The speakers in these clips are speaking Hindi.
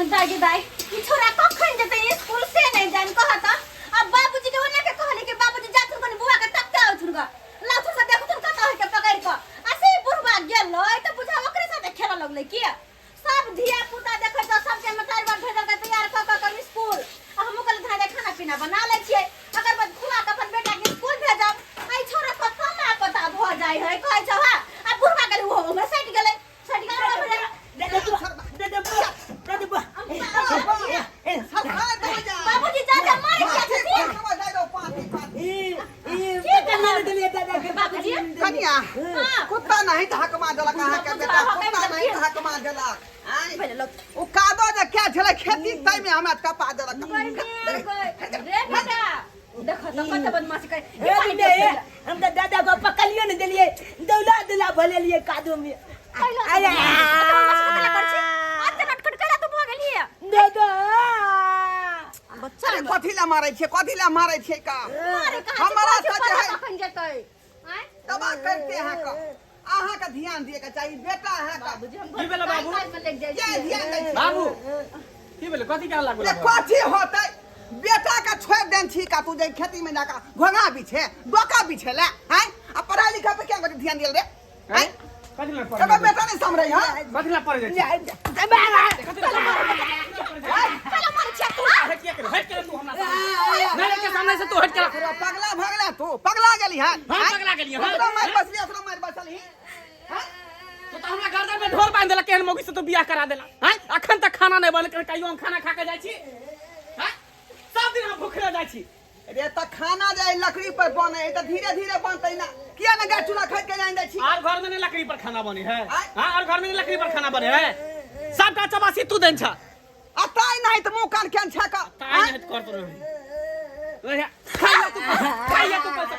दादी भाई ई छोरा कखन जते स्कूल से नहीं जान कहता अब बाबूजी के ओने के कहले कि बाबूजी जात कोन बुआ के तकता उठुरगा लाथु से देखु तुम कता है के पकड़ के असे बुढ़वा गेल त बुझा ओकरे साथे खेला लगले की सब धिया पुता देखे तो सबके मतार बार भेजल के तैयार कर स्कूल हमहु कल धारे खाना पीना बना ले छिए अगर बाद खुआ के अपन बेटा के स्कूल भेजब आई छोरा कथा ना पता भ जाय है कहै छ हा आ बुढ़वा गेल वो में सट गेले बाबूजी जाते मारे बाबूजी कन्या कुत्ता नहीं तो हक मार देला कहां के बेटा कुत्ता नहीं तो हक मार देला ओ कादो जे क्या छले खेती तई में हमरा कपा देला रे बेटा देखो तो कत बदमाशी करे हम तो दादा को पकड़ियो न देलिए दौला दौला भले लिए कादो में अरे आते नटखट कला तो भ गेलिए दादा बच्चा अरे कथिला मारै छे का हमारा सच है कखन जतै हैं दबा करते हैं का आहा का ध्यान दिए का चाहिए बेटा है का की बेला बाबू ये ध्यान दे बाबू की बोले कथि कहला लागल ये कथि होतै बेटा का छोड़ देन छी का तू जे खेती में जाका घोंगा बिछे डोका बिछेला हैं आ पढ़ाई लिखा पे क्या ध्यान दियल रे हैं कथि ला तब बेटा नहीं समझै हां कथि ला पड़ जाय कला मार छ तू हट के तू हमरा मेरे के सामने से तू हट के पगला तू पगला गेली हां हां पगला गेली हां ओकरो मार बसली हैं तो हमरा गर्दन में ढोल बांध देला केहन मौगी से तो बियाह करा देला हैं अखन तक खाना नहीं बन कर कहियो हम खाना खा के जाय छी हैं सब दिन हम भूखले जाय छी रे त खाना जाय लकड़ी पर बने त धीरे धीरे बनतै ना किया ना गैस चूल्हा खरीद के जाइन दै छी और घर में नहीं लकड़ी पर खाना बने है हां और घर में नहीं लकड़ी पर खाना बने है सबका चबासी तू देन छ अताई नहीं त मुंह कान केन छ का ताई नहीं करत रहे खाइया तू कैसे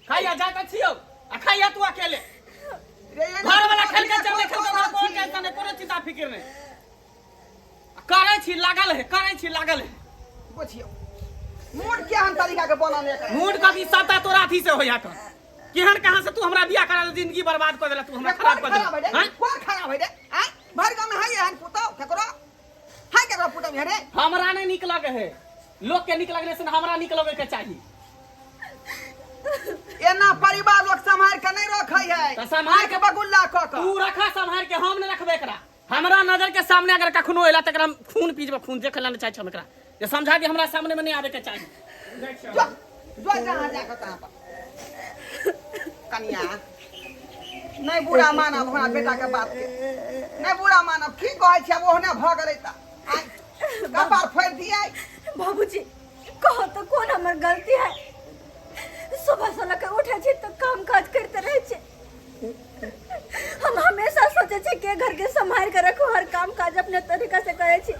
खाइया जाता छियो आ खाइया तू अकेले घर वाला खेल के चले खेल के कोन टेंशन नहीं कोनो चिंता फिक्र नहीं करे छी लागल है बुझियो मूड केहन तरीका के बनाने का मूड कभी सता तोरा थी से होया कर केहन कहां से तू हमरा बियाह करा दे जिंदगी बर्बाद कर देला तू हमरा खराब कर दे हां कोन खराब है रे हैं भर गांव में है हन पुतो केकरो पुतो में रे हमरा नहीं निक लगे है लोग के निक लगने से हमरा निक लगे के चाहिए एना परिवार लोग संभाल के नहीं रखै है त संभाल के बगुल्ला क तू रखा संभाल के हम नहीं रखबे एकरा हमरा नजर के सामने अगर कखनो एला तकरा खून पीजबे खून देख लेना चाहिए हम एकरा ये समझा कि हमरा सामने में नहीं आवे के चाहिए जो जहां जाके ता कन्या नहीं बुरा मानब हमरा बेटा के बात के नहीं बुरा मानब की कहै छै अब ओहने भ गेलै त कपार फोड़ दिए बाबूजी कहो तो कौन हमर गलती है सुबह से लेकर उठे छी तो काम काज करते रहे छी हम हमेशा सोचे छी के घर के संभाल कर रखो हर काम काज अपने तरीका से करे छी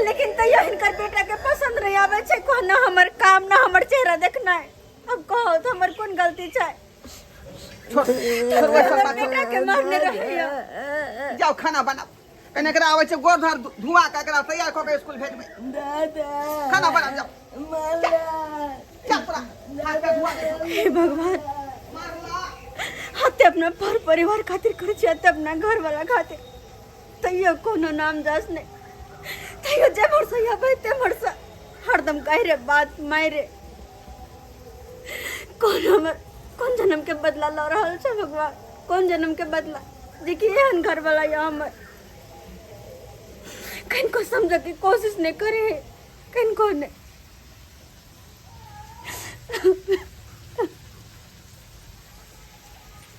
लेकिन तैयो इनकर बेटा के पसंद नहीं आवे छे को ना हमर काम ना हमर चेहरा देखना है अब कहो तो हमर कौन गलती छै बेटा के मारने रहियो जाओ खाना बनाओ कने करा आवे छै गोर धर धुआ का करा तैयार क के स्कूल भेजबे दादा खाना बना जाओ माला चल पूरा हाथ पे धुआ हे भगवान मारला हते अपना पर परिवार खातिर कर छी हते अपना घर वाला खातिर तैयो कोनो नाम जास नहीं तैयो जे भरसा या बैते भरसा हरदम कह रे बात मारे कौन जन्म के बदला ला रहल छै भगवान कौन जन्म के बदला देखिए हन घर वाला या हमर कहीं को समझ की कोशिश नहीं करे कहीं को नहीं